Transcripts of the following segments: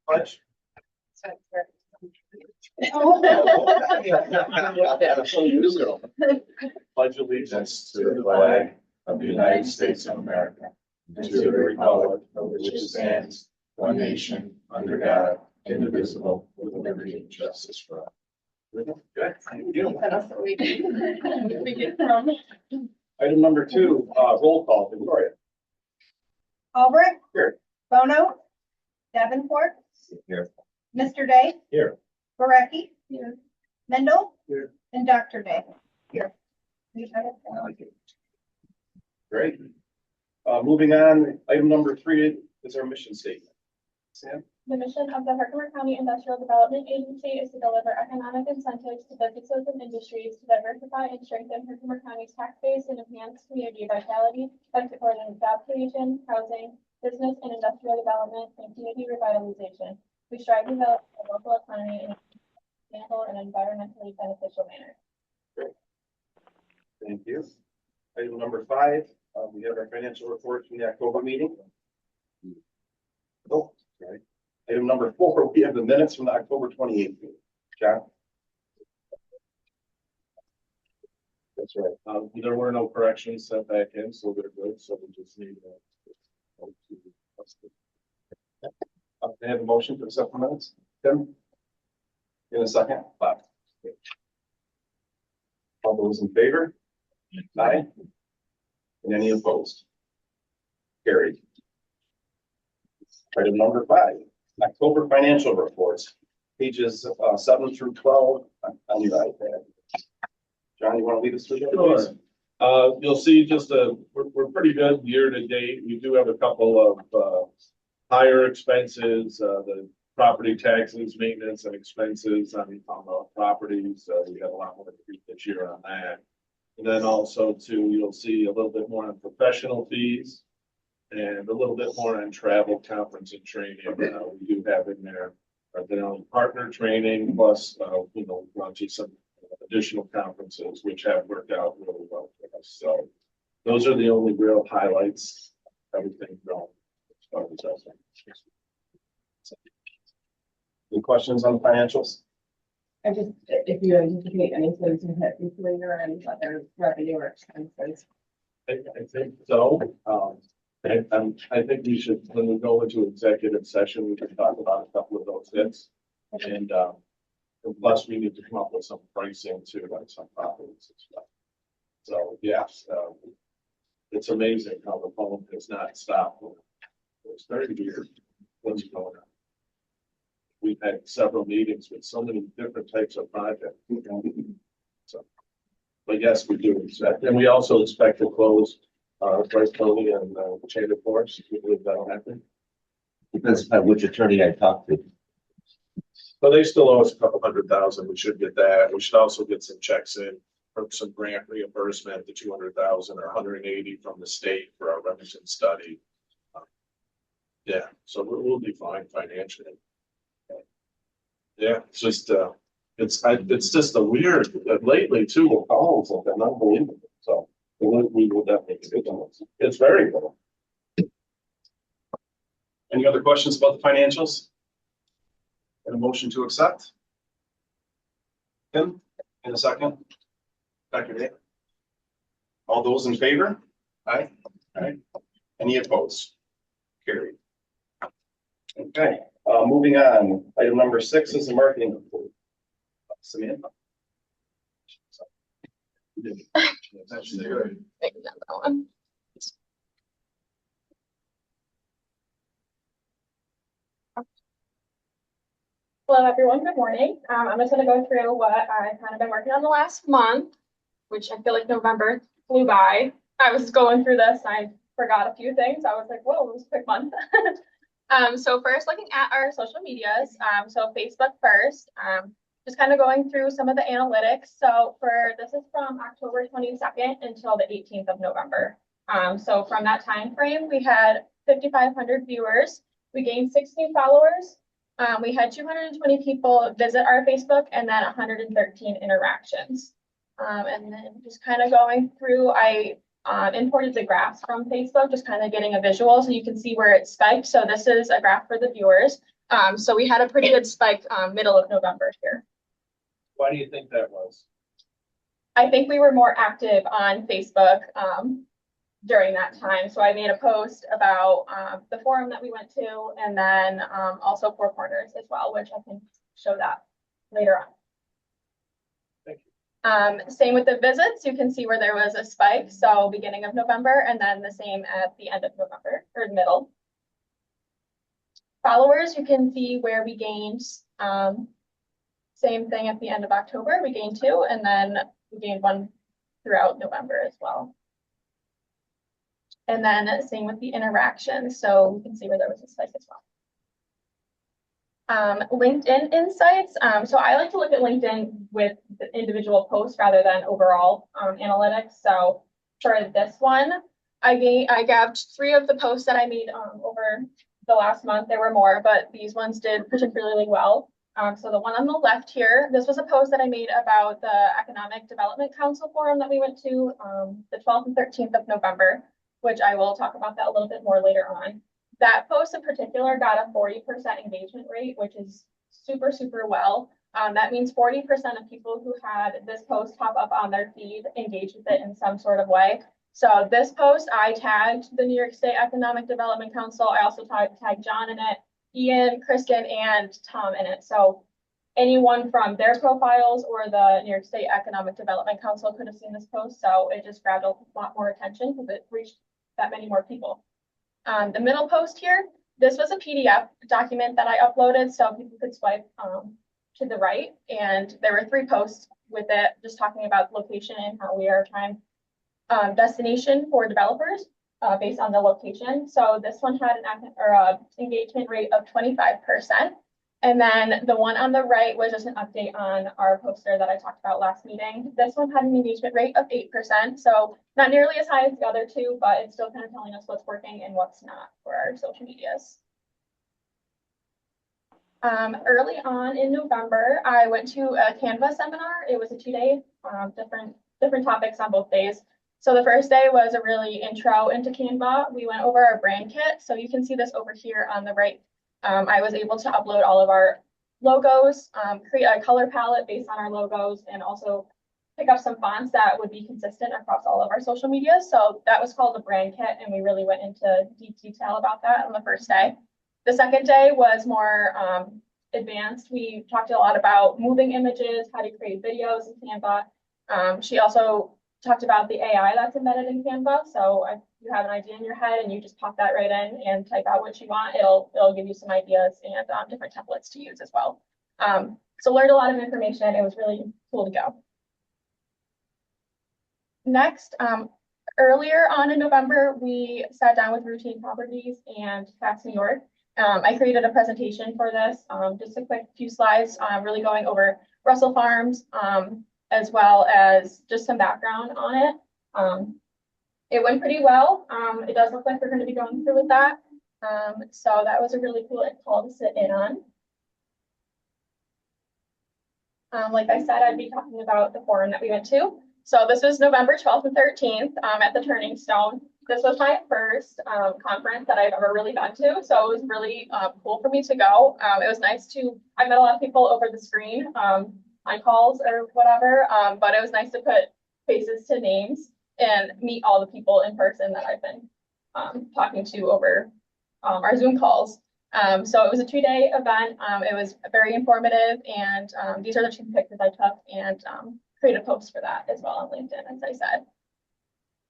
Pledge. Pledge allegiance to the flag of the United States of America, and to the republic for which it stands, one nation, under God, indivisible, with liberty and justice for all. Good, thank you. Item number 2, roll call, Victoria. Albrecht. Here. Bono. Davenport. Here. Mr. Day. Here. Gorecki. Here. Mendel. Here. And Dr. Day. Here. Great. Moving on, item number 3 is our mission statement. Sam? The mission of the Herkimer County Industrial Development Agency is to deliver economic incentives to businesses and industries to diversify and strengthen Herkimer County's tax base and enhance community vitality by supporting job creation, housing, business and industrial development, and community revitalization. We strive to develop a local economy in a sustainable and environmentally beneficial manner. Great. Thank you. Item number 5, we have our financial report from the October meeting. Oh, sorry. Item number 4, we have the minutes from the October 28th meeting. John? That's right. There were no corrections sent back in, so they're good. So we just need They have a motion to accept the minutes. Tim? In a second. Bob? All those in favor? Aye. And any opposed? Carried. Item number 5, October financial reports, pages 7 through 12 on your iPad. John, you want to lead us through that, please? Sure. You'll see just we're pretty good year to date. We do have a couple of higher expenses, the property taxes, maintenance and expenses on the properties. We have a lot more to do this year on that. And then also too, you'll see a little bit more on professional fees and a little bit more on travel, conference and training. We do have in there our dental partner training plus, launching some additional conferences, which have worked out really well for us. So those are the only real highlights. Everything going as far as that. Any questions on the financials? I just, if you anticipate anything to hit weekly or any other revenue or expenses. I think so. I think we should, when we go into executive session, we can talk about a couple of those hits. And plus we need to come up with some pricing too, on some properties and stuff. So yes, it's amazing how the phone has not stopped. It's 30 years. What's going on? We've had several meetings with so many different types of projects. So, but yes, we do expect, and we also expect to close Bryce County and Chamber Force. We believe that'll happen. Depends on which attorney I talk to. But they still owe us a couple $100,000. We should get that. We should also get some checks in from some grant reimbursement, the 200,000 or 180 from the state for our Remington study. Yeah, so we'll be fine financially. Yeah, it's just it's just a weird lately too. The calls have been unbelievable. So we will definitely get on it. It's very good. Any other questions about the financials? And a motion to accept? Tim, in a second. Dr. Day? All those in favor? Aye. Aye. Any opposed? Carried. Okay, moving on. Item number 6 is the marketing report. Samantha. Hello, everyone. Good morning. I'm just going to go through what I've kind of been working on the last month, which I feel like November flew by. I was going through this and I forgot a few things. I was like, whoa, it was a quick month. So first looking at our social medias, so Facebook first, just kind of going through some of the analytics. So this is from October 22nd until the 18th of November. So from that time frame, we had 5,500 viewers. We gained 16 followers. We had 220 people visit our Facebook and then 113 interactions. And then just kind of going through, I imported the graphs from Facebook, just kind of getting a visual so you can see where it's spiked. So this is a graph for the viewers. So we had a pretty good spike, middle of November here. Why do you think that was? I think we were more active on Facebook, during that time. So I made a post about, the forum that we went to, and then, also Four Corners as well, which I can show that later on. Thank Same with the visits, you can see where there was a spike, so beginning of November, and then the same at the end of November, or middle. Followers, you can see where we gained, same thing at the end of October, we gained 2, and then we gained 1 throughout November as well. And then same with the interactions, so you can see where there was a spike as well. LinkedIn insights. So I like to look at LinkedIn with the individual posts rather than overall analytics. So for this one, I grabbed 3 of the posts that I made over the last month. There were more, but these ones did particularly well. So the one on the left here, this was a post that I made about the Economic Development Council Forum that we went to the 12th and 13th of November, which I will talk about that a little bit more later on. That post in particular got a 40% engagement rate, which is super, super well. That means 40% of people who had this post pop up on their feed engaged with it in some sort of way. So this post, I tagged the New York State Economic Development Council. I also tagged John in it, Ian, Kristen, and Tom in it. So anyone from their profiles or the New York State Economic Development Council could have seen this post. So it just grabbed a lot more attention because it reached that many more people. The middle post here, this was a PDF document that I uploaded so people could swipe to the right. And there were 3 posts with it, just talking about location and how we are trying destination for developers based on the location. So this one had an engagement rate of 25%. And then the one on the right was just an update on our poster that I talked about last meeting. This one had an engagement rate of 8%. So not nearly as high as the other 2, but it's still kind of telling us what's working and what's not for our social medias. Early on in November, I went to a Canva seminar. It was a 2-day, different topics on both days. So the first day was a really intro into Canva. We went over our brand kit. So you can see this over here on the right. I was able to upload all of our logos, create a color palette based on our logos, and also pick up some fonts that would be consistent across all of our social media. So that was called the brand kit, and we really went into deep detail about that on the first day. The second day was more advanced. We talked a lot about moving images, how to create videos in Canva. She also talked about the AI that's embedded in Canva. So if you have an idea in your head and you just pop that right in and type out what you want, it'll give you some ideas and different templates to use as well. So learned a lot of information. It was really cool to go. Next, earlier on in November, we sat down with Routine Properties and Facts New York. I created a presentation for this, just a quick few slides, really going over Russell Farms, as well as just some background on it. It went pretty well. It does look like we're going to be going through with that. So that was a really cool call to sit in on. Like I said, I'd be talking about the forum that we went to. So this was November 12th and 13th at the Turning Stone. This was my first conference that I've ever really been to. So it was really cool for me to go. It was nice I met a lot of people over the screen on calls or whatever, but it was nice to put faces to names and meet all the people in person that I've been talking to over our Zoom calls. So it was a 2-day event. It was very informative, and these are the 2 pictures I took and created a post for that as well on LinkedIn, as I said.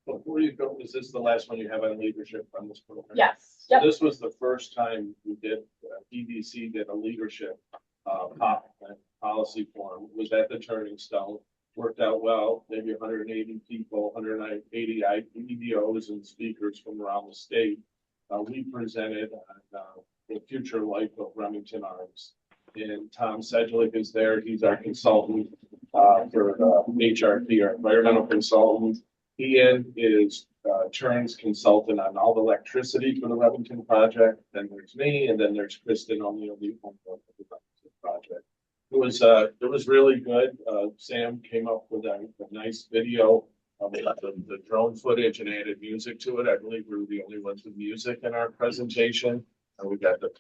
Before you go, is this the last one you have on leadership on this program? Yes. So Yep. this was the first time we did, EDC did a leadership policy forum. It was at the Turning Stone. Worked out well, maybe 180 people, 180 EDOs and speakers from around the state. We presented on the future life of Remington Arms. And Tom Sedgwick is there. He's our consultant for HRP, our environmental consultant. Ian is Turn's consultant on all the electricity for the Remington project. Then there's me, and then there's Kristen O'Neill, the Remington project. It was really good. Sam came up with a nice video of the drone footage and added music to it. I believe we were the only ones with music in our presentation. And we got the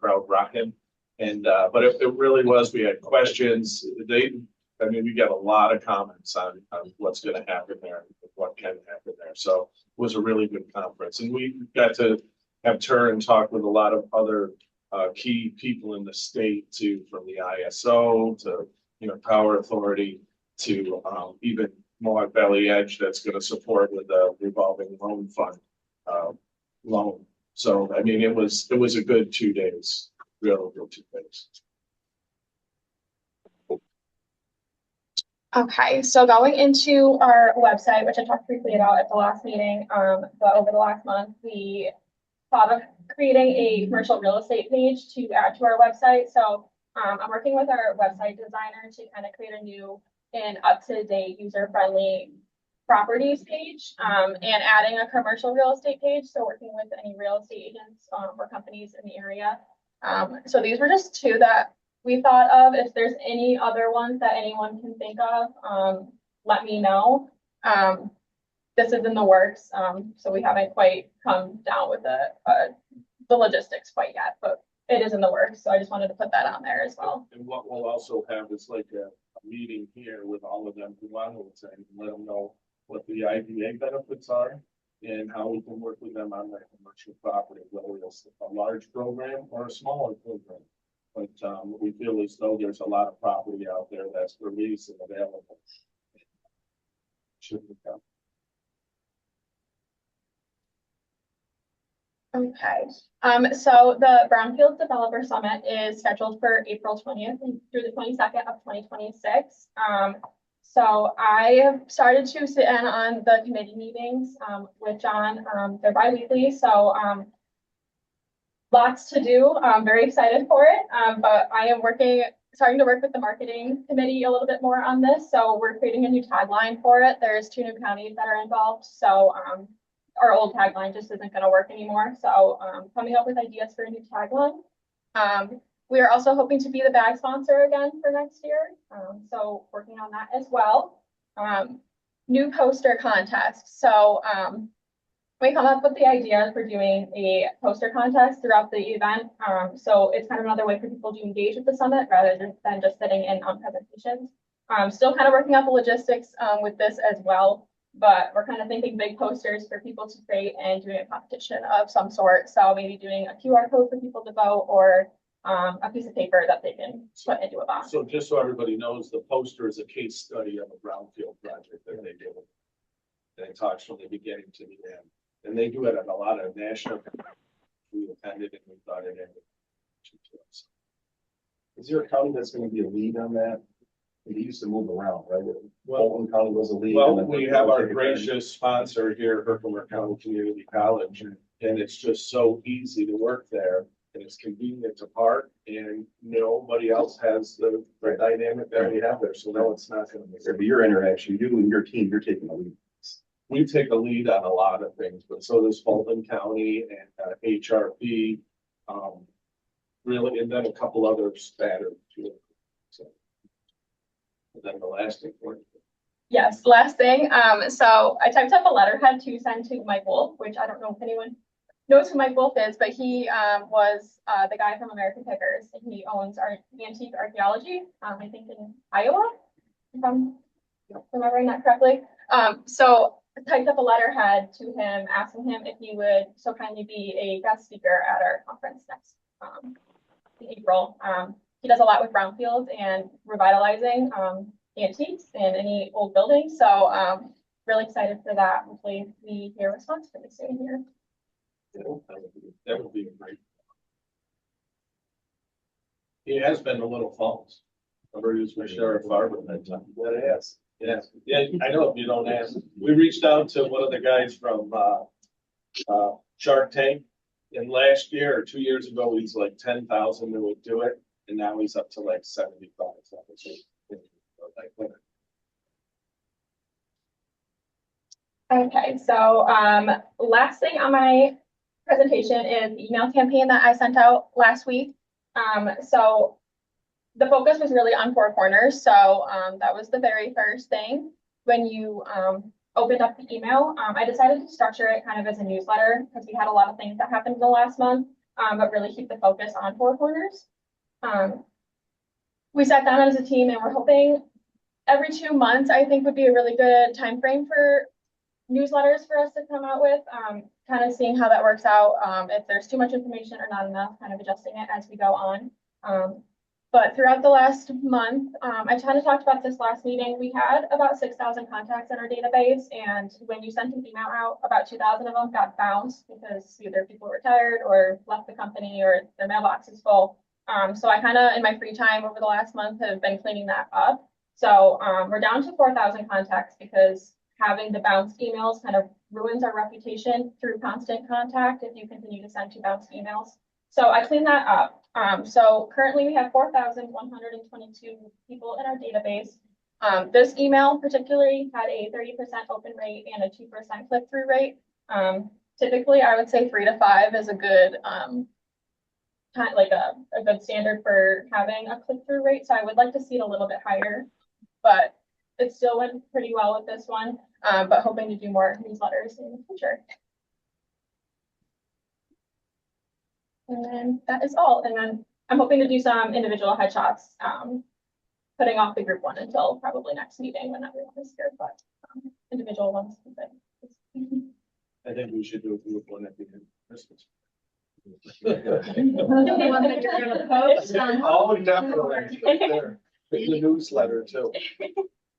crowd rocking. And, but it really was, we had questions. We got a lot of comments on what's gonna happen there, and what can happen there. So it was a really good conference, and we got to have turn and talk with a lot of other key people in the state too, from the ISO to, Power Authority to even Mohawk Valley Edge that's gonna support with the revolving loan fund loan. So, it was a good 2 days, real good 2 days. Okay, so going into our website, which I talked briefly about at the last meeting, but over the last month, we thought of creating a commercial real estate page to add to our website. So I'm working with our website designer to kind of create a new and up-to-date, user-friendly properties page, and adding a commercial real estate page. So working with any real estate agents or companies in the area. So these were just two that we thought of. If there's any other ones that anyone can think of, let me know. This is in the works, so we haven't quite come down with the logistics quite yet, but it is in the works. So I just wanted to put that on there as well. And what we'll also have is like a meeting here with all of them who want to attend, and let them know what the IDA benefits are and how we can work with them on their commercial property, whether it's a large program or a smaller program. But we feel as though there's a lot of property out there that's released and available. Should be done. Okay, so the Brownfield Developer Summit is scheduled for April 20th through the 22nd of 2026. So I have started to sit in on the committee meetings with John. They're bi-weekly, so lots to do. I'm very excited for it, but I am starting to work with the marketing committee a little bit more on this. So we're creating a new tagline for it. There's 2 new counties that are involved, so our old tagline just isn't going to work anymore. So coming up with ideas for a new tagline. We are also hoping to be the bag sponsor again for next year. So working on that as well. New poster contest. So we come up with the idea for doing a poster contest throughout the event. So it's kind of another way for people to engage with the summit rather than just sitting in on presentations. Still kind of working out the logistics with this as well. But we're kind of thinking big posters for people to create and doing a competition of some sort. So maybe doing a QR code for people to vote, or a piece of paper that they can put into a box. So just so everybody knows, the poster is a case study of a brownfield project that they did. And it talks from the beginning to the end. And they do it at a lot of national. We attended and we thought it ended. Is there a county that's gonna be a lead on that? They used to move around, right? Bolton County was a lead. Well, we have our gracious sponsor here, Herkimer County Community College, and it's just so easy to work there. And it's convenient to park, and nobody else has the dynamic that we have there. So no, it's not gonna be. But your interaction, you and your team, you're taking the lead. We take a lead on a lot of things, but so does Fulton County and HRP, really, and then a couple others that are too. So. And then the last thing for you. Yes, last thing. So I typed up a letterhead to send to Mike Wolf, which I don't know if anyone knows who Mike Wolf is, but he was the guy from American Pickers. He owns Antique Archaeology, I think in Iowa, if I'm remembering that correctly. So I typed up a letterhead to him asking him if he would so kindly be a guest speaker at our conference next in April. He does a lot with brownfields and revitalizing antiques and any old buildings. So really excited for that. Hopefully we hear a response pretty soon here. That would be great. He has been to Little Falls. Remember, he was my sheriff Farber at that time. What it is. Yes, yeah, I know if you don't ask. We reached out to one of the guys from Shark Tank, and last year or 2 years ago, he's like 10,000 that would do it, and now he's up to like 75. Okay, so last thing on my presentation is the email campaign that I sent out last week. So the focus was really on Four Corners. So that was the very first thing. When you opened up the email, I decided to structure it kind of as a newsletter because we had a lot of things that happened in the last month, but really keep the focus on Four Corners. We sat down as a team and we're hoping every 2 months, I think would be a really good time frame for newsletters for us to come out with, kind of seeing how that works out, if there's too much information or not enough, kind of adjusting it as we go on. But throughout the last month, I kind of talked about this last meeting, we had about 6,000 contacts in our database, and when you sent an email out, about 2,000 of them got bounced because either people retired or left the company or their mailbox is full. So I kind of, in my free time over the last month, have been cleaning that up. So we're down to 4,000 contacts because having the bounced emails kind of ruins our reputation through constant contact if you continue to send to bounced emails. So I cleaned that up. So currently we have 4,122 people in our database. This email particularly had a 30% open rate and a 2% click-through rate. Typically, I would say 3 to 5 is a good kind of like a good standard for having a click-through rate. So I would like to see it a little bit higher, but it still went pretty well with this one. But hoping to do more newsletters in the future. And then that is all. And then I'm hoping to do some individual headshots, putting off the group one until probably next meeting when everyone is here, but individual ones. I think we should do a group one at the end of Christmas. Oh, definitely. There. In the newsletter too.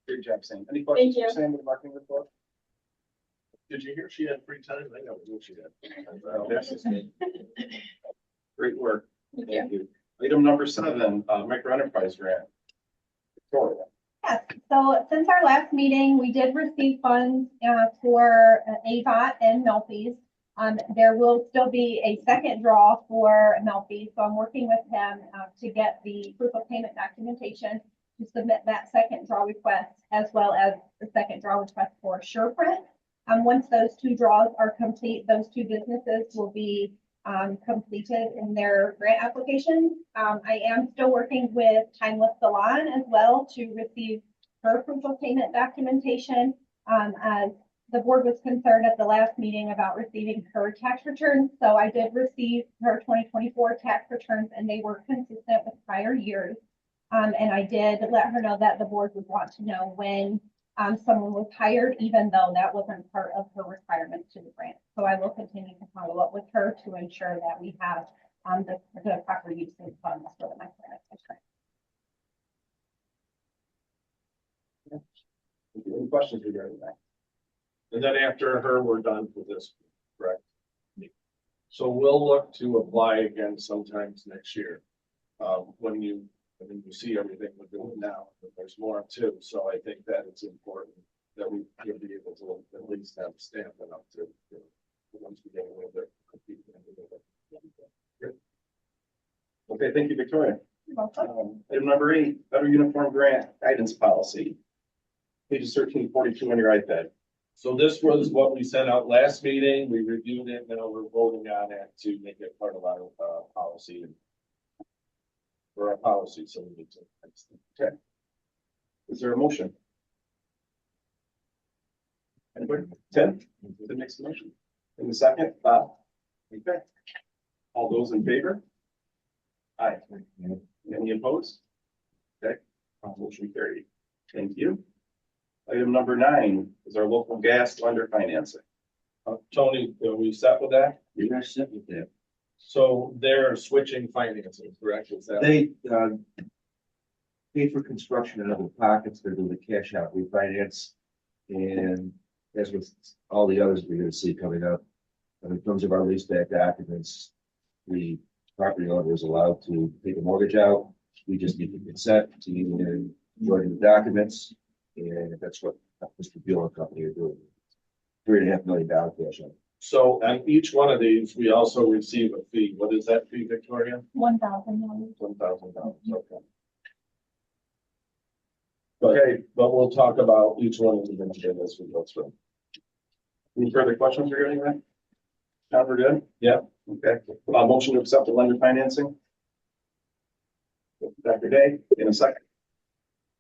Good job, Sam. Any questions Thank you. for Sam with the marketing report? Did you hear she had free time? I know what she Oh, had. that's just good. Great work. Thank you. Item number 7, micro enterprise grant. Victoria. Yes, so since our last meeting, we did receive funds for AVOT and Melfi's. There will still be a second draw for Melfi, so I'm working with him to get the proof of payment documentation to submit that second draw request, as well as the second draw request for SurePrint. Once those 2 draws are complete, those 2 businesses will be completed in their grant applications. I am still working with Timeless Salon as well to receive her proof of payment documentation. As the board was concerned at the last meeting about receiving her tax returns. So I did receive her 2024 tax returns and they were consistent with prior years. And I did let her know that the board would want to know when someone was hired, even though that wasn't part of her requirements to the grant. So I will continue to follow up with her to ensure that we have the proper use of funds for the micro enterprise grant. Any questions regarding that? And then after her, we're done with this, correct? So we'll look to apply again sometimes next year. When you see everything we're doing now, but there's more too. So I think that it's important that we will be able to at least have a stamp enough to, once we get a little bit. Good. Okay, thank you, Victoria. You're welcome. Item number 8, better uniform grant guidance policy. Pages 1342 on your iPad. So this was what we sent out last meeting. We reviewed it. Now we're voting on it to make it part of our policy. For our policy, so we need to. Okay. Is there a motion? Anybody? Tim? The next motion. In the second, Bob. Okay. All those in favor? Aye. Any opposed? Okay. Motion carried. Thank you. Item number 9 is our local gas lender financing. Tony, are we set with that? You're gonna sit with that. So they're switching financing, correct? Is that? They, pay for construction in other pockets, they're doing the cash out refinance. And as with all the others we're gonna see coming up, in terms of our lease back documents, the property owner is allowed to take a mortgage out. We just need to consent to even join the documents, and that's what Mr. Beal and company are doing. $3.5 million cash out. So on each one of these, we also receive a fee. What is that fee, Victoria? $1,000. $1,000, okay. Okay, but we'll talk about each one individually as we go through. Any further questions regarding that? John, we're good? Yeah. Okay. Motion to accept the lender financing. Dr. Day, in a second.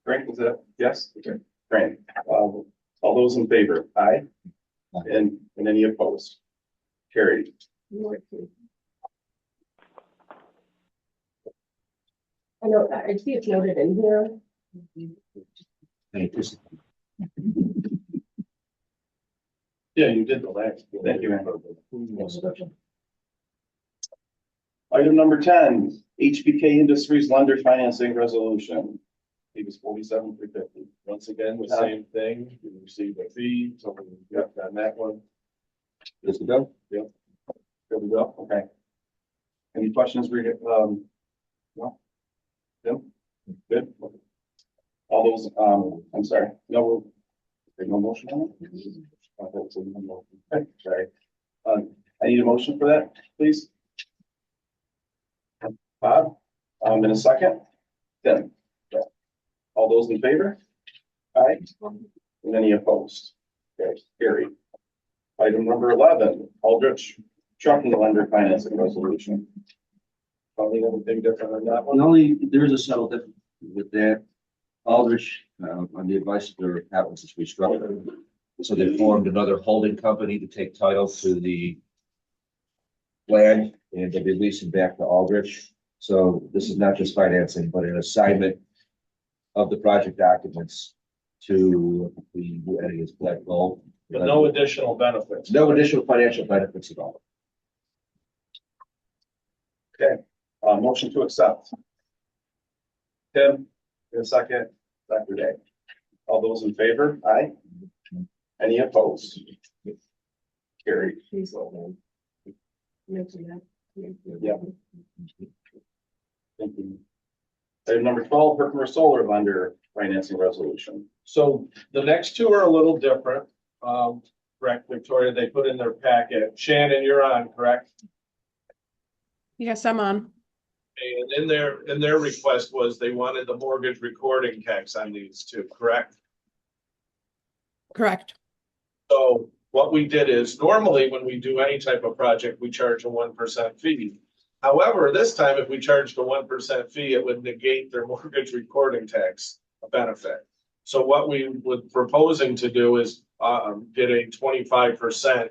Frank, is that yes? Okay. Frank, all those in favor? Aye. And any opposed? Carried. I know, I see it's noted in here. Thank you. Yeah, you did the last. Thank you, man. Item number 10, HBK Industries lender financing resolution. It was 47,350. Once again, the same thing, we received a fee, so we got on that one. Just to go? Good to go, okay. Any questions, no? Tim? Good? All those, I'm sorry, there's no motion on it? Okay, sorry. I need a motion for that, please. Bob, in a second. Tim? All those in favor? Aye. And any opposed? Okay, carried. Item number 11, Aldrich trucking lender financing resolution. Probably anything different on that one? There is a subtle difference with that. Aldrich, on the advice of their accountants, is restructured. So they formed another holding company to take title to the land and to release it back to Aldrich. So this is not just financing, but an assignment of the project documents to the entities Black Gold. But no additional benefits. No additional financial benefits at all. Motion to accept. Tim, in a second, Dr. Day. All those in favor? Aye. Any opposed? Carried. Please, mention that. Yeah. Thank you. Item number 12, Herkimer Solar lender financing resolution. So the next two are a little different. Correct, Victoria, they put in their packet. Shannon, you're on, correct? Yes, I'm on. And in their request was they wanted the mortgage recording tax on these two, correct? Correct. So what we did is normally when we do any type of project, we charge a 1% fee. However, this time, if we charged a 1% fee, it would negate their mortgage recording tax benefit. So what we were proposing to do is get a 25%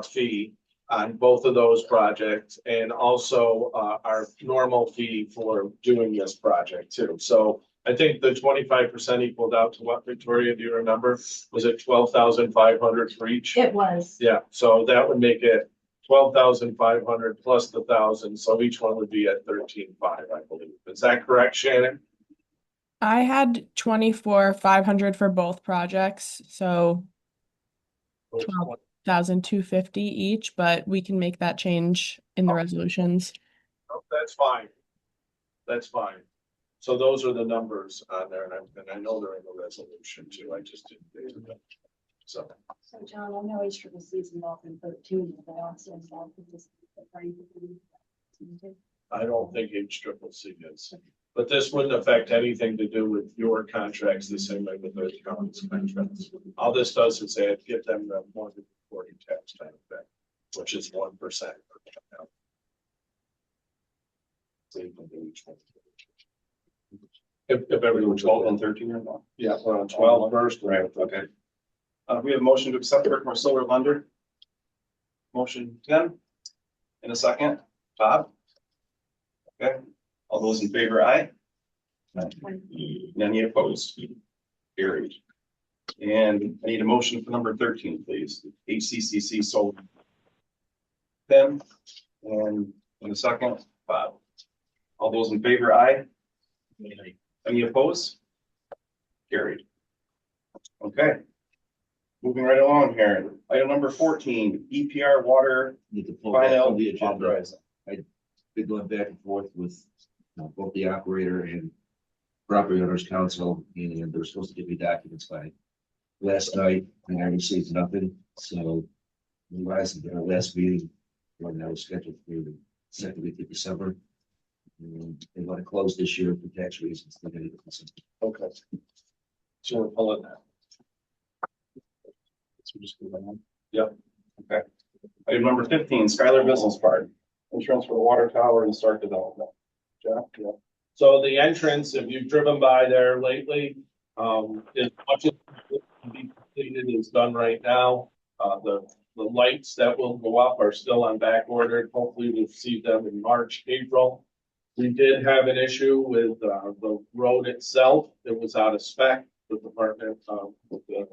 fee on both of those projects, and also our normal fee for doing this project too. So I think the 25% equaled out to what, Victoria, do you remember? Was it 12,500 for each? It was. Yeah, so that would make it 12,500 plus the 1,000, so each one would be at 13,500, I believe. Is that correct, Shannon? I had 24,500 for both projects, so 12,250 each, but we can make that change in the resolutions. Oh, that's fine. That's fine. So those are the numbers on there, and I know they're in the resolution too. I just didn't. So. So John, I know HCCC is involved in 13, but they also involved in this. I don't think HCCC is, but this wouldn't affect anything to do with your contracts the same way with those county's contracts. All this does is add, give them the mortgage recording tax kind of thing, which is 1%. If everyone's 12 and 13 or not? yeah, we're on 12 first. Right, okay. We have a motion to accept the Herkimer Solar lender. Motion, Tim. In a second, Bob. Okay, all those in favor, aye. Any opposed? Carried. And I need a motion for number 13, please. HCCC Solar. Tim, and in a second, Bob. All those in favor, aye. Any opposed? Carried. Okay. Moving right along here. Item number 14, EPR water Need to pull that final from the agenda. authorizing. Been going back and forth with both the operator and property owners council, and they're supposed to give me documents by last night, and I received nothing. So realized that our last meeting, when I was scheduled for the second week of December, they want to close this year for tax reasons. They're gonna get this. Okay. So we're pulling that. So we just go down. Yep. Okay. Item number 15, Skylar Business Park. Insurance for the water tower and start development. Jeff? Yeah. So the entrance, if you've driven by there lately, as much as it can be completed is done right now. The lights that will go up are still on back order. Hopefully we'll see them in March, April. We did have an issue with, the road itself. It was out of spec. The department, with the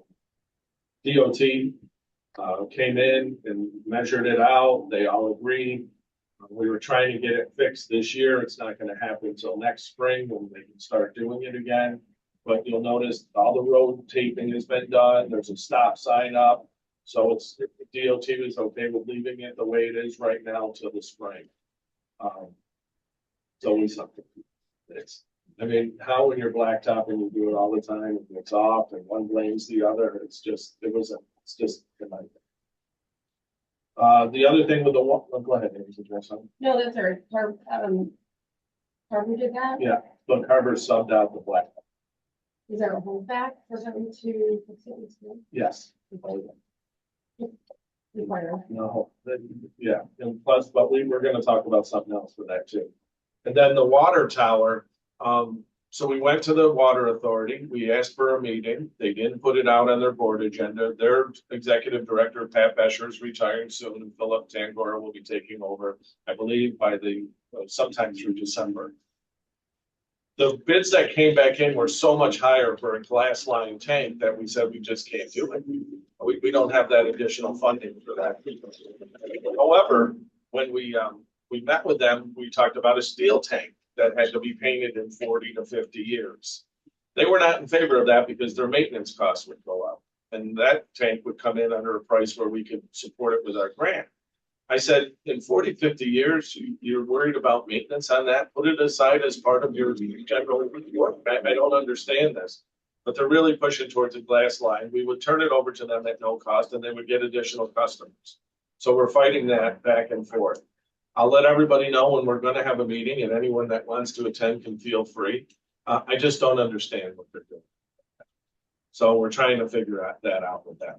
DOT, came in and measured it out. They all agreed. We were trying to get it fixed this year. It's not gonna happen until next spring when they can start doing it again. But you'll notice all the road taping has been done. There's a stop sign up. So it's, DOT is okay with leaving it the way it is right now till the spring. It's always something. It's, I mean, how when you're blacktopping, you do it all the time, and it's off and one blames the other. It's just, it's just a nightmare. The other thing with the one, oh, go ahead, Amy, did you have something? No, that's our, Carver did that? Yeah, but Carver subbed out the black. Is there a holdback for something to? Yes. Require. No, yeah, and plus, but we were gonna talk about something else for that too. And then the water tower, so we went to the water authority, we asked for a meeting, they didn't put it out on their board agenda. Their executive director, Pat Bescher, is retiring soon, and Philip Tangora will be taking over, I believe, by the, sometime through December. The bids that came back in were so much higher for a glass line tank that we said we just can't do it. We don't have that additional funding for that. However, when we met with them, we talked about a steel tank that had to be painted in 40 to 50 years. They were not in favor of that because their maintenance costs would go up. And that tank would come in under a price where we could support it with our grant. I said, in 40, 50 years, you're worried about maintenance on that? Put it aside as part of your general report. I don't understand this. But they're really pushing towards a glass line. We would turn it over to them at no cost and they would get additional customers. So we're fighting that back and forth. I'll let everybody know when we're gonna have a meeting, and anyone that wants to attend can feel free. I just don't understand what they're doing. So we're trying to figure that out with them.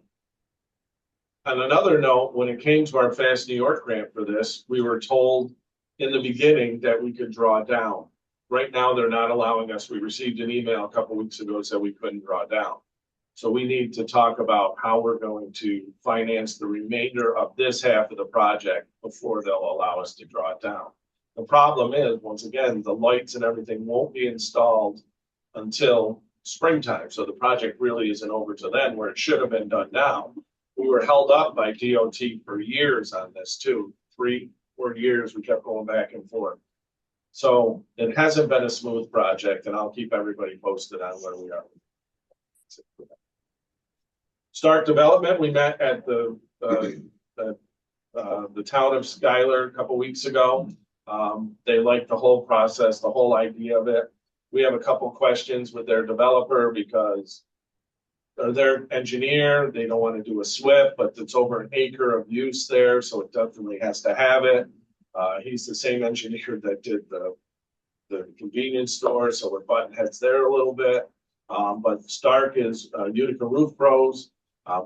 On another note, when it came to our Fast New York grant for this, we were told in the beginning that we could draw down. Right now, they're not allowing us. We received an email a couple weeks ago that said we couldn't draw down. So we need to talk about how we're going to finance the remainder of this half of the project before they'll allow us to draw it down. The problem is, once again, the lights and everything won't be installed until springtime. So the project really isn't over to then, where it should have been done now. We were held up by DOT for years on this too. 3 or 4 years, we kept going back and forth. So it hasn't been a smooth project, and I'll keep everybody posted on where we are. Start development, we met at the town of Schuyler a couple weeks ago. They liked the whole process, the whole idea of it. We have a couple questions with their developer because their engineer, they don't want to do a SWIP, but it's over an acre of use there, so it definitely has to have it. He's the same engineer that did the convenience store, so we're butting heads there a little bit. But Stark is Utica Roof Pros.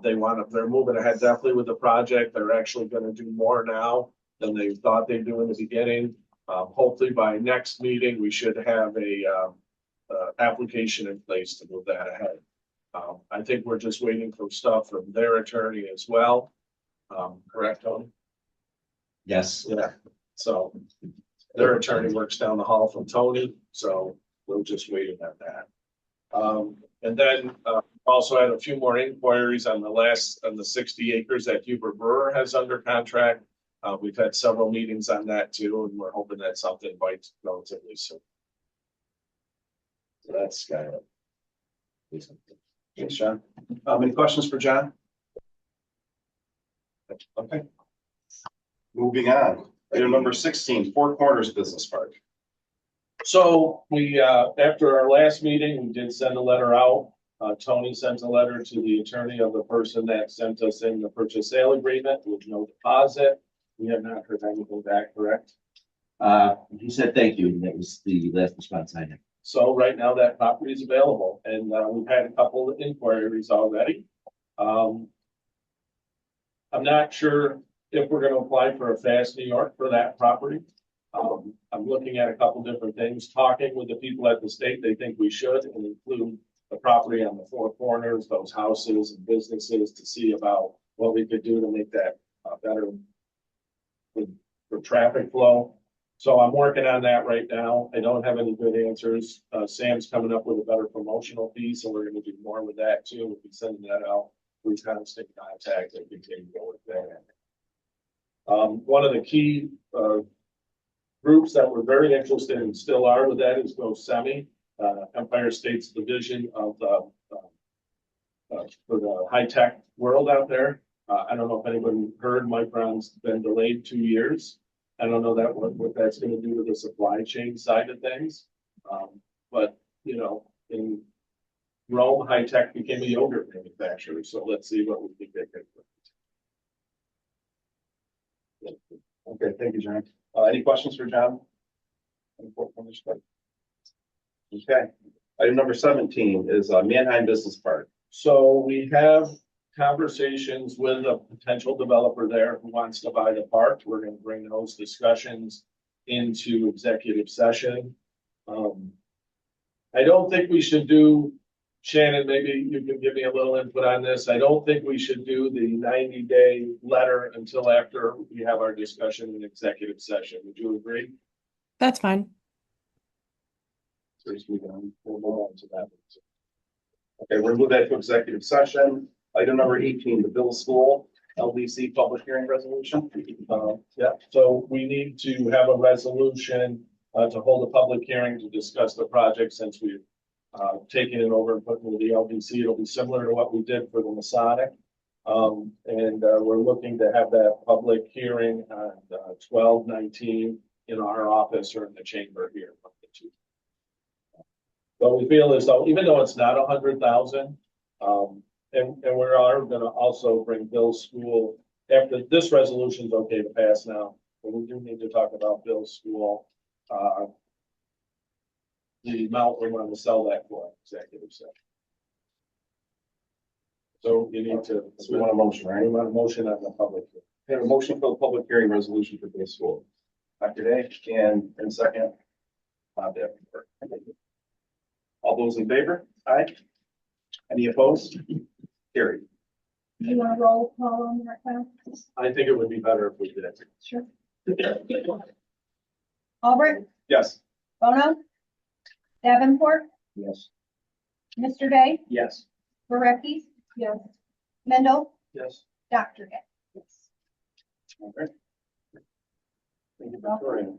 They're moving ahead definitely with the project. They're actually going to do more now than they thought they'd do in the beginning. Hopefully by next meeting, we should have a application in place to move that ahead. I think we're just waiting for stuff from their attorney as well. Correct, Tony? Yes. Yeah, so their attorney works down the hall from Tony, so we're just waiting on that. And then also had a few more inquiries on the 60 acres that Huber Brewer has under contract. We've had several meetings on that too, and we're hoping that something bites relatively soon. So that's kind of. Thanks, John. Any questions for John? Okay. Moving on. Item number 16, Four Corners Business Park. So we, after our last meeting, we did send a letter out. Tony sent a letter to the attorney of the person that sent us in the purchase sale agreement with no deposit. We have not heard anything back, correct? He said thank you, and that was the last response I had. So right now that property is available, and we've had a couple of inquiries already. I'm not sure if we're going to apply for a Fast New York for that property. I'm looking at a couple different things, talking with the people at the state. They think we should, and include the property on the Four Corners, those houses and businesses, to see about what we could do to make that better for traffic flow. So I'm working on that right now. I don't have any good answers. Sam's coming up with a better promotional piece, and we're gonna do more with that too. We'll be sending that out. We constant contact and continue to go with that. One of the key, groups that were very interested and still are with that is Go Semi, Empire State's division of the, for the high-tech world out there. I don't know if anybody heard, Micron's been delayed 2 years. I don't know that what that's gonna do to the supply chain side of things. But, you know, in Rome, high tech became a yogurt manufacturer, so let's see what we think they can. Okay, thank you, John. Any questions for John? Okay, item number 17 is Manheim Business Park. So we have conversations with a potential developer there who wants to buy the park. We're gonna bring those discussions into executive session. I don't think we should do, Shannon, maybe you can give me a little input on this. I don't think we should do the 90-day letter until after we have our discussion in executive session. Would you agree? That's fine. So we'll move on to that. Okay, we'll move that to executive session. Item number 18, the Bill School LDC public hearing resolution. Yeah, so we need to have a resolution to hold a public hearing to discuss the project since we've taken it over and put it in the LDC. It'll be similar to what we did for the Masonic. And we're looking to have that public hearing on 12/19 in our office or in the chamber here. But we feel as though, even though it's not 100,000, and we are gonna also bring Bill's School, after this resolution's okay to pass now, but we do need to talk about Bill's School. The amount we want to sell that for executive session. So you need to, So we want a motion, right? we want a motion on the public. We have a motion for the public hearing resolution for Bill School. Dr. Day, and second. Deb. All those in favor? Aye. Any opposed? Carried. Do you want to roll call on that, Kyle? I think it would be better if we did it. Sure. Albrecht, Yes. Bono, Davenport, Yes. Mr. Day, Yes. Gurecki. Yes. Mendel, Yes. Dr. Day. Yes. Okay. Thank you, Victoria.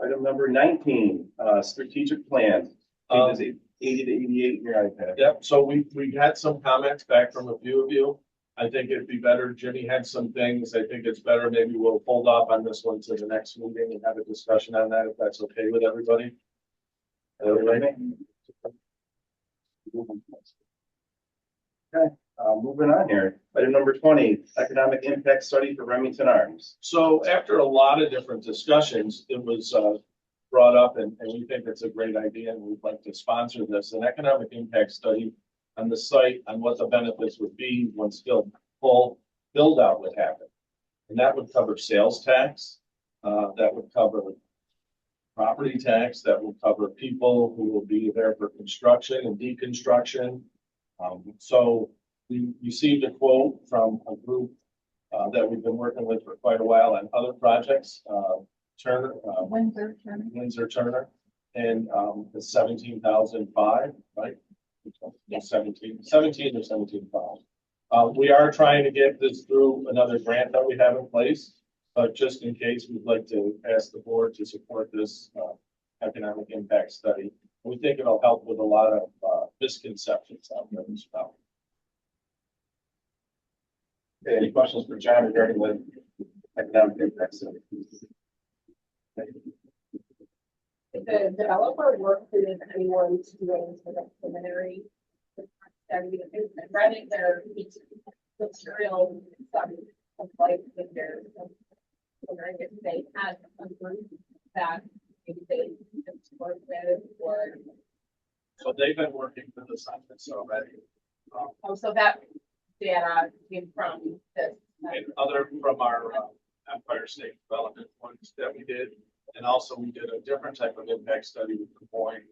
Item number 19, strategic plan. Pages 80 to 88 in your iPad. Yep, so we had some comments back from a few of you. I think it'd be better, Jimmy had some things, I think it's better, maybe we'll hold off on this one to the next meeting and have a discussion on that, if that's okay with everybody. Everybody? Okay, moving on here. Item number 20, economic impact study for Remington Arms. So after a lot of different discussions, it was brought up and we think it's a great idea and we'd like to sponsor this, an economic impact study on the site on what the benefits would be once full build out would happen. And that would cover sales tax, that would cover property tax, that would cover people who will be there for construction and deconstruction. So we received a quote from a group that we've been working with for quite a while on other projects, Turner, Windsor Turner, and it's 17,005, right? Yes. 17 or 17,500. We are trying to get this through another grant that we have in place, but just in case, we'd like to ask the board to support this economic impact study. We think it'll help with a lot of misconceptions out there as well. Okay, any questions for John regarding the economic impact study? If the developer worked with anyone to go into the preliminary. Running their material stuff of like if they're wondering if they had a group that maybe they work with or. So they've been working with us on this already. Oh, so that data came from this. And other from our Empire State Development ones that we did. And also we did a different type of impact study with the point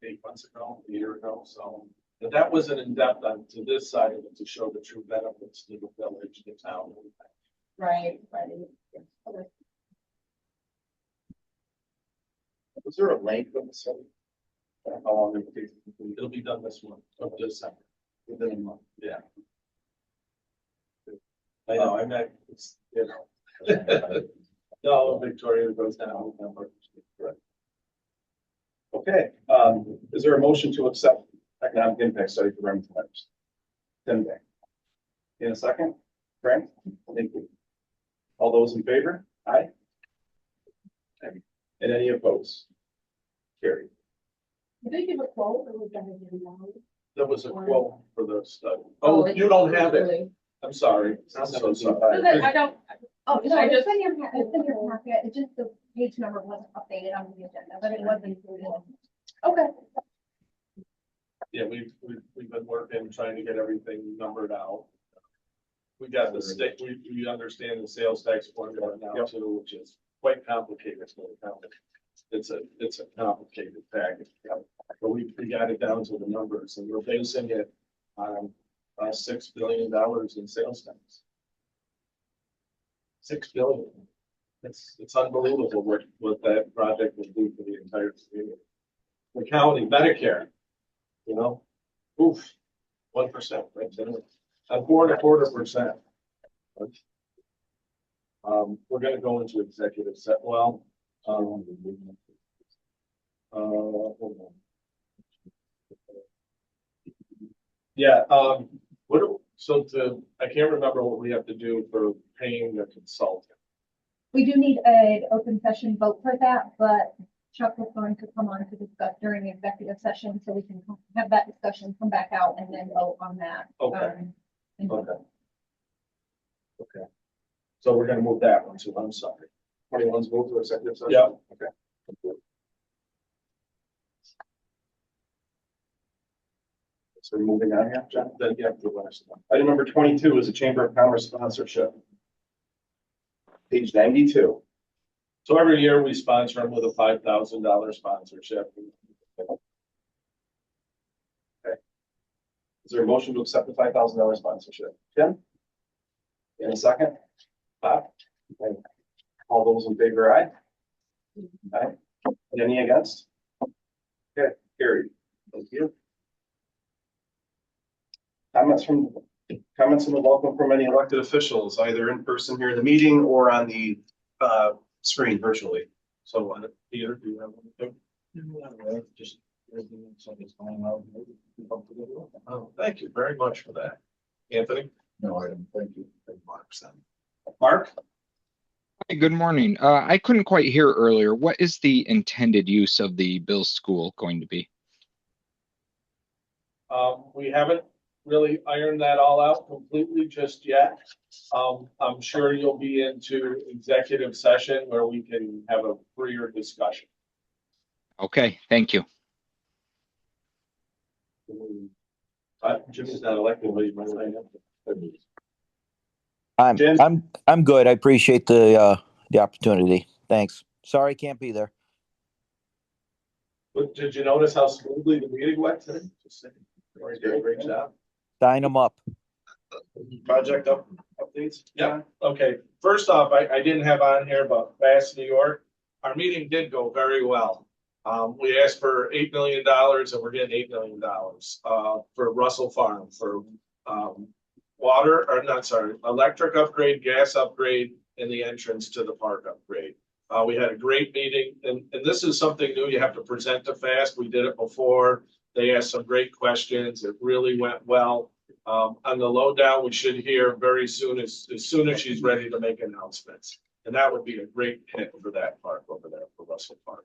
8 months ago, a year ago. So but that wasn't in depth on to this side of it to show the true benefits to the village, the town. Right, right. Yeah. Okay. Was there a length of the study? How long it would take? It'll be done this month, of December. Within a month. Yeah. I know, I'm not, it's, you know. No, Victoria goes down. Correct. Okay, is there a motion to accept economic impact study for Remington Meadows? Tim Day. In a second, Frank, thank you. All those in favor? Aye. And any opposed? Carried. Did they give a quote or was that a given value? There was a quote for the study. Oh, Oh, it's you don't have it. really- I'm sorry. I'm so sorry. I don't, Oh, no, I it's just- in your, it's in your packet, it's just the page number wasn't updated on the agenda, but it was included. Okay. Yeah, we've been working, trying to get everything numbered out. We got the state, we understand the sales tax formula now too, which is quite complicated. It's a complicated package. But we got it down to the numbers and we're basing it on $6 billion in sales tax. 6 billion. It's unbelievable what that project will do for the entire community. The county, Medicare, you know, oof, 1%, right? A 4.25%. We're gonna go into executive set, well, hold on. Yeah, I can't remember what we have to do for paying the consultant. We do need an open session vote for that, but Chuck was going to come on to discuss during the executive session, so we can have that discussion, come back out and then vote on that. Okay. And- Okay. So we're gonna move that one too, I'm sorry. 21's moved to executive session? Yeah. Okay. So we're moving on here, John? Then you have the last one. Item number 22 is a Chamber of Commerce sponsorship. Page 92. So every year we sponsor them with a $5,000 sponsorship. Is there a motion to accept the $5,000 sponsorship? Tim? In a second? Bob? Okay. All those in favor, aye? Aye. Any against? Okay, carried. Thank you. Comments from the welcome from any elected officials, either in person here in the meeting or on the screen virtually. So, Peter, do you have anything? Just something's going on. Oh, thank you very much for that. Anthony? No, I don't. Thank you. Mark? Hi, good morning. I couldn't quite hear earlier. What is the intended use of the Bill's School going to be? We haven't really ironed that all out completely just yet. I'm sure you'll be into executive session where we can have a freer discussion. Okay, thank you. Jimmy's not elected, but he might line up. I'm good. I appreciate the opportunity. Thanks. Sorry I can't be there. But did you notice how smoothly the meeting went today? Just saying. Lori did a great job. Sign them up. Project updates? Yeah, okay. First off, I didn't have on here, but Fast New York, our meeting did go very well. We asked for $8 million and we're getting $8 million for Russell Farm for electric upgrade, gas upgrade, and the entrance to the park upgrade. We had a great meeting, and this is something new you have to present to Fast. We did it before. They asked some great questions. It really went well. On the lowdown, we should hear very soon, as soon as she's ready to make announcements. And that would be a great hit for that park over there for Russell Park.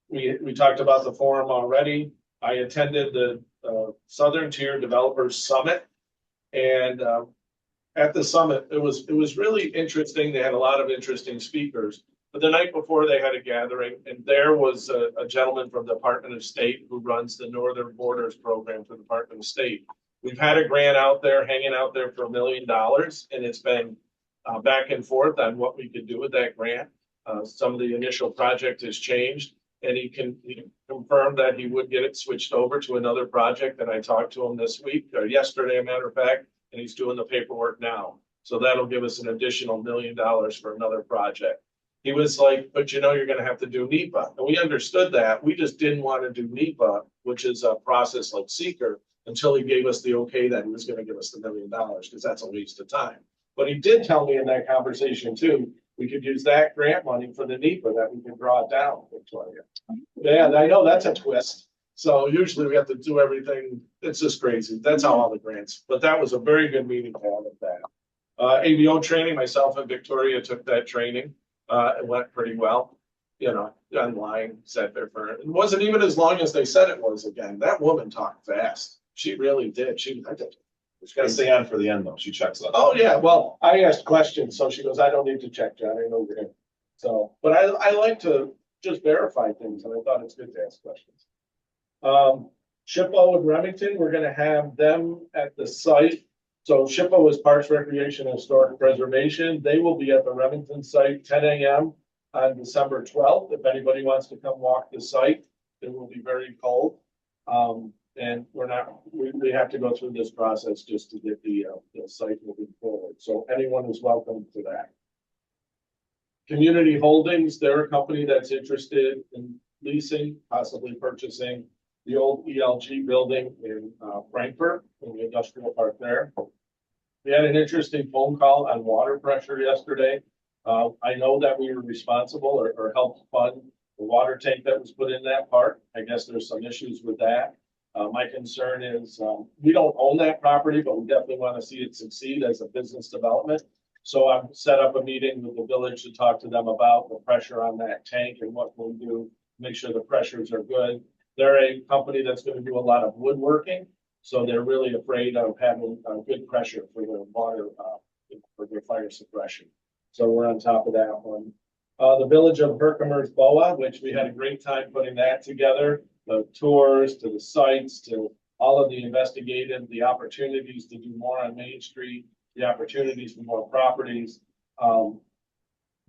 We talked about the forum already. I attended the Southern Tier Developers Summit, and at the summit, it was really interesting. They had a lot of interesting speakers. But the night before, they had a gathering, and there was a gentleman from the Department of State who runs the Northern Borders program for the Department of State. We've had a grant out there, hanging out there for $1 million, and it's been back and forth on what we could do with that grant. Some of the initial project has changed, and he confirmed that he would get it switched over to another project. And I talked to him this week, or yesterday, a matter of fact, and he's doing the paperwork now. So that'll give us an additional $1 million for another project. He was like, but you know, you're gonna have to do NEPA. And we understood that. We just didn't want to do NEPA, which is a process like seeker, until he gave us the okay that he was gonna give us the $1 million, because that's a waste of time. But he did tell me in that conversation too, we could use that grant money for the NEPA, that we can draw it down, Victoria. Yeah, I know that's a twist. So usually we have to do everything. It's just crazy. That's how all the grants, but that was a very good meeting to have with that. ABO training, myself and Victoria took that training. It went pretty well, you know, online, sat there for, it wasn't even as long as they said it was again. That woman talked fast. She really did. I did. She's gotta stay on for the end though. She checks up. Oh, yeah. Well, I asked questions, so she goes, I don't need to check, John. I know you're in. So, but I like to just verify things, and I thought it's good to ask questions. SHPO with Remington, we're gonna have them at the site. So SHPO is Parks, Recreation, and Historic Preservation. They will be at the Remington site 10 a.m. on December 12th. If anybody wants to come walk the site, it will be very cold. And we have to go through this process just to get the site moving forward. So anyone is welcome to that. Community Holdings, they're a company that's interested in leasing, possibly purchasing the old ELG building in Frankfurt, in the industrial park there. We had an interesting phone call on water pressure yesterday. I know that we were responsible or helped fund the water tank that was put in that park. I guess there's some issues with that. My concern is we don't own that property, but we definitely want to see it succeed as a business development. So I've set up a meeting with the village to talk to them about the pressure on that tank and what we'll do, make sure the pressures are good. They're a company that's going to do a lot of woodworking, so they're really afraid of having good pressure for their water, for their fire suppression. So we're on top of that one. The village of Herkimer's BOA, which we had a great time putting that together, the tours to the sites, to all of the investigative, the opportunities to do more on Main Street, the opportunities for more properties.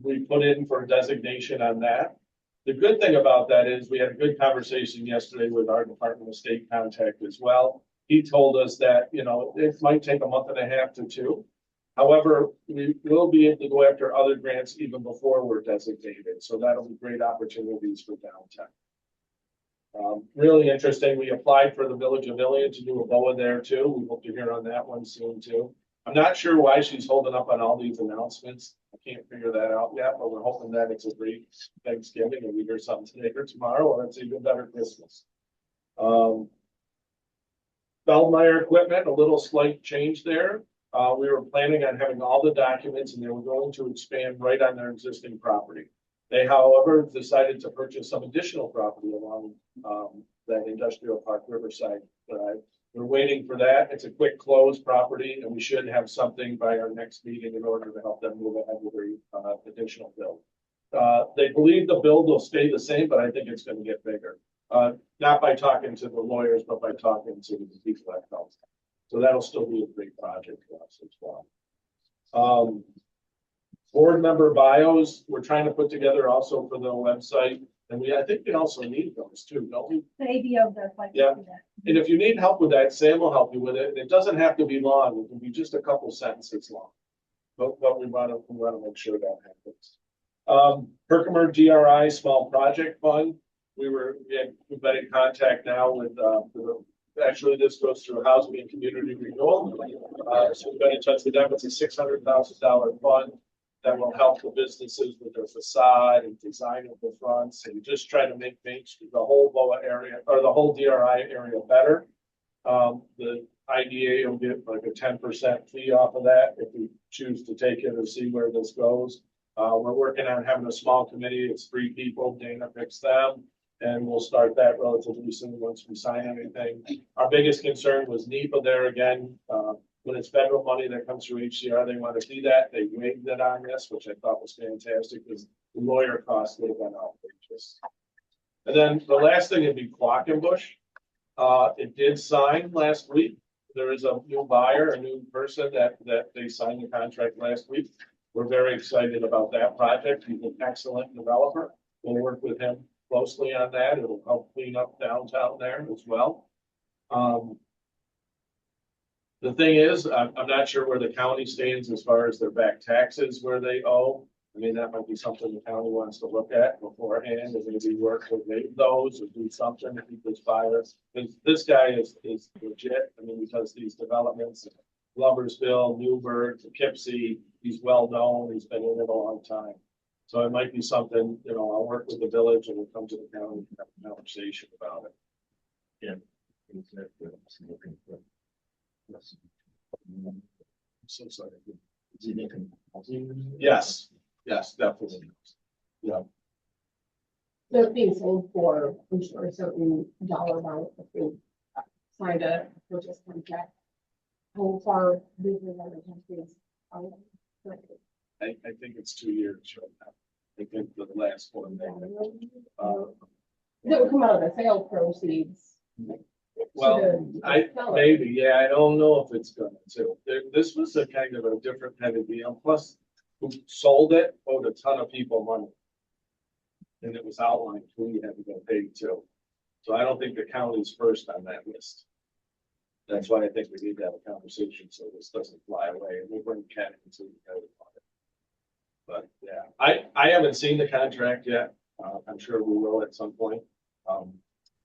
We put in for designation on that. The good thing about that is we had a good conversation yesterday with our Department of State contact as well. He told us that, you know, it might take a month and a half to 2. However, we will be able to go after other grants even before we're designated. So that'll be great opportunities for downtown. Really interesting. We applied for the Village of Ilion to do a BOA there too. We hope to hear on that one soon too. I'm not sure why she's holding up on all these announcements. I can't figure that out yet, but we're hoping that it's a great Thanksgiving and we hear something today or tomorrow, or it's even better Christmas. Feldmeyer Equipment, a little slight change there. We were planning on having all the documents and they were going to expand right on their existing property. They, however, decided to purchase some additional property along that industrial park Riverside Drive. We're waiting for that. It's a quick close property and we should have something by our next meeting in order to help them move ahead with their additional build. They believe the build will stay the same, but I think it's going to get bigger. Not by talking to the lawyers, but by talking to the people that help. So that'll still be a great project for us as well. Board member bios, we're trying to put together also for the website. And I think we also need those too, don't we? The ABO does like to Yeah. do that. And if you need help with that, Sam will help you with it. It doesn't have to be long. It can be just a couple sentences long. But we want to make sure that happens. Herkimer DRI Small Project Fund. We've been in contact now with actually this goes through Housing and Community Renewal. So we've been in touch with them. It's a $600,000 fund that will help the businesses with their facade and design of the fronts and just try to make Main Street, the whole BOA area or the whole DRI area better. The IDA will get like a 10% fee off of that if we choose to take it or see where this goes. We're working on having a small committee. It's 3 people. Dana picks them. And we'll start that relatively soon once we sign anything. Our biggest concern was NEPA there again. When it's federal money that comes through HCR, they want to see that. They waived it on this, which I thought was fantastic because the lawyer costs would have been outrageous. And then the last thing would be Quackenbush. It did sign last week. There is a new buyer, a new person that they signed the contract last week. We're very excited about that project. He's an excellent developer. We'll work with him closely on that. It'll help clean up downtown there as well. The thing is, I'm not sure where the county stands as far as their back taxes, where they owe. I mean, that might be something the county wants to look at beforehand, and maybe work with maybe those or do something to keep this fire. This guy is legit. I mean, because these developments, Lumbersville, Newburgh, Poughkeepsie, he's well known. He's been in it a long time. So it might be something, you know, I'll work with the village and we'll come to the county and have a conversation about it. So sorry. Yes, yes, definitely. Yeah, They're being sold for, I'm sure, a certain dollar amount if they signed a purchase contract. How far these are going to be? I think it's 2 years right now. I think the last one. That would come out of the sale proceeds. Well, maybe, yeah, I don't know if it's gonna too. This was a kind of a different kind of deal, plus who sold it owed a ton of people money. And it was outlined who you had to go pay to. So I don't think the county's first on that list. That's why I think we need to have a conversation so this doesn't fly away, and we'll bring Ken into the. But yeah, I haven't seen the contract yet. I'm sure we will at some point.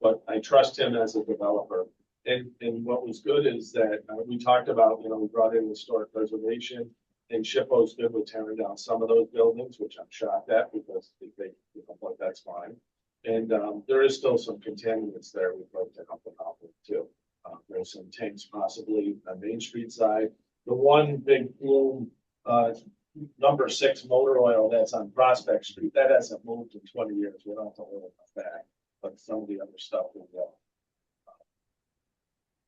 But I trust him as a developer. And what was good is that we talked about, you know, we brought in historic preservation, and SHPO's good with tearing down some of those buildings, which I'm shocked at because they, you know, but that's fine. And there is still some contaminants there we'd like to help them out with too. There's some tanks possibly on Main Street side. The one big plume, number 6 motor oil that's on Prospect Street, that hasn't moved in 20 years. We don't have to worry about that, but some of the other stuff will go.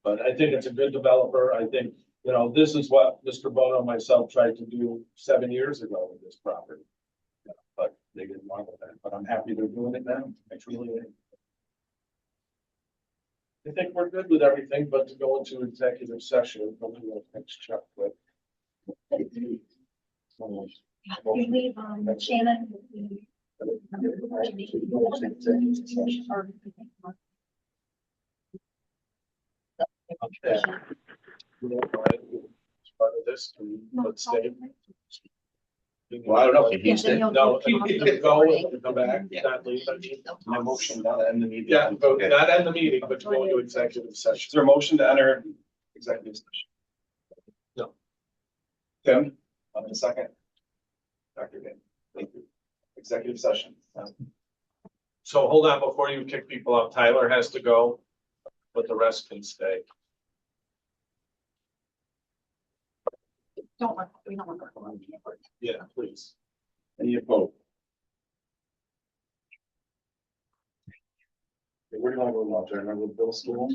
But I think it's a good developer. I think, you know, this is what Mr. Bono and myself tried to do 7 years ago with this property. Yeah, but they didn't want that, but I'm happy they're doing it now. I truly am. I think we're good with everything, but to go into executive session, I'm going to next Chuck with. We, Shannon. Okay. Part of this, let's stay. Well, I don't know. Can he Yeah, stay? then you'll- No, you can go and come back, Yeah. not leave. My motion not to end the meeting. Yeah, but Okay. not end the meeting, but to go into executive Is session. there a motion to enter executive session? No. Tim, I'm in a second. Dr. Dan, thank you. Executive session. So hold on, before you kick people up, Tyler has to go, but the rest can stay. Don't want, we don't want to go on. Yeah, please. Any opposed? Okay, where do you want to go now? Do I remember the Bill School?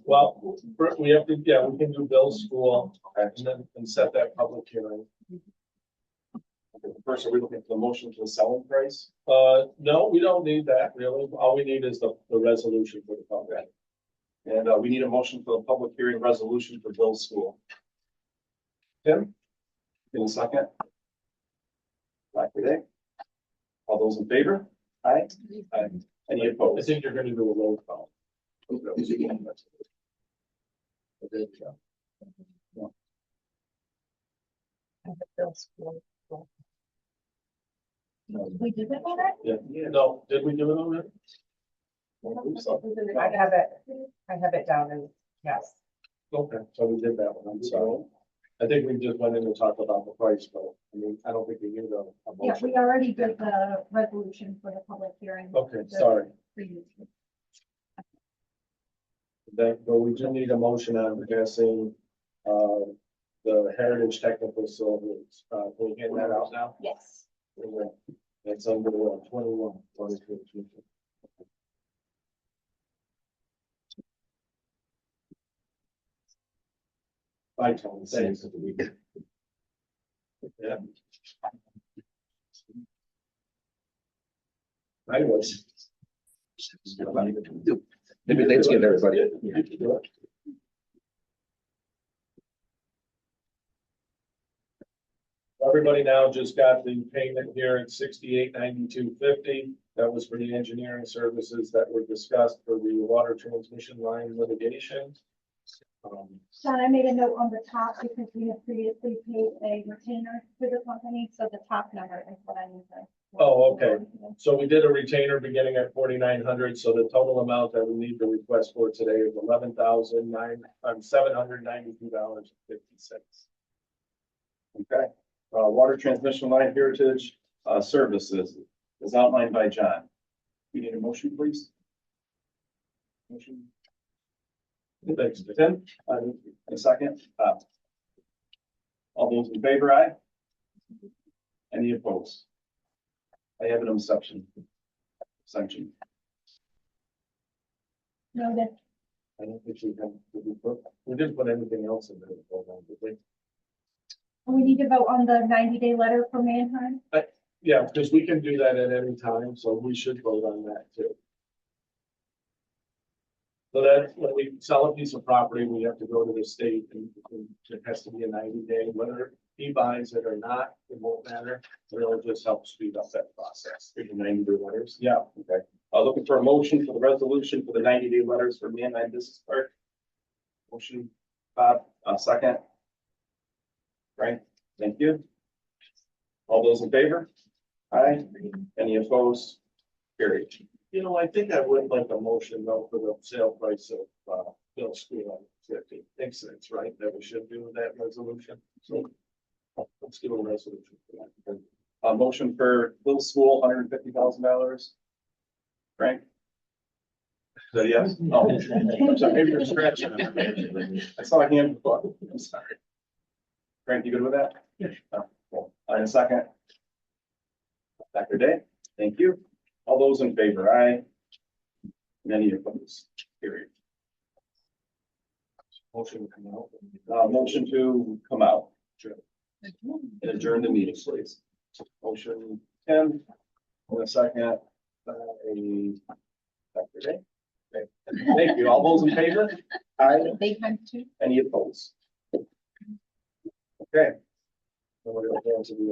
Well, we have to, yeah, we can do Bill's school and then set that public hearing. Okay, first, are we looking for the motion to the selling price? No, we don't need that really. All we need is the resolution for the public. And we need a motion for the public hearing resolution for Bill's School. Tim, in a second. Dr. Day. All those in favor? Aye. Aye. Any I opposed? think you're gonna do a roll call. We did it already? Yeah, no, did we do it already? I have it down and yes. Okay, so we did that one, I'm sorry. I think we just went in and talked about the price, but I mean, I don't think we need a Yeah, motion. we already did the resolution for the public hearing. Okay, sorry. Previously. But we do need a motion on passing, the Heritage Technical Facilities. Can we get that out now? Yes. That's under 21. Bye, Tony. Thanks. Yeah. I was. Maybe let's get everybody. Everybody now just got the payment here at 6892.50. That was for the engineering services that were discussed for the water transmission line litigation. John, I made a note on the top because we have previously paid a retainer to the company, so the top number is what I need to. Oh, okay. So we did a retainer beginning at 4,900, so the total amount that we need to request for today is $792.50. Okay, water transmission line heritage, services is outlined by John. We need a motion, please. Motion. Thanks, Tim. A second. All those in favor, aye? Any opposed? I have an exception. Sanction. Noted. I don't think we didn't put anything else in there. Did we? We need to vote on the 90-day letter for Manheim. Yeah, because we can do that at any time, so we should vote on that too. So that when we sell a piece of property, we have to go to the state and it has to be a 90-day, whether he buys it or not, it won't matter. It'll just help speed up that process. 90-day letters. Yeah, okay. Looking for a motion for the resolution for the 90-day letters for Manheim Business Park. Motion, Bob, second. Right, thank you. All those in favor? Aye. Any opposed? Carried. You know, I think I would like a motion though for the sale price of Bill School on 50. Makes sense, right? That we should do that resolution. So let's do a resolution for that. A motion for Little School, $150,000. Frank? So yes. Oh, I'm sorry, maybe you're scratching. I saw a hand before. I'm sorry. Frank, you good with that? Yes. In a second. Dr. Day, thank you. All those in favor, aye. Any opposed? Period. Motion to come out. Motion to come out. And adjourn the meeting, please. Motion 10. In a second. Dr. Day. Okay. Thank you. All those in favor? Aye. Any opposed? Okay. So we're going to go to the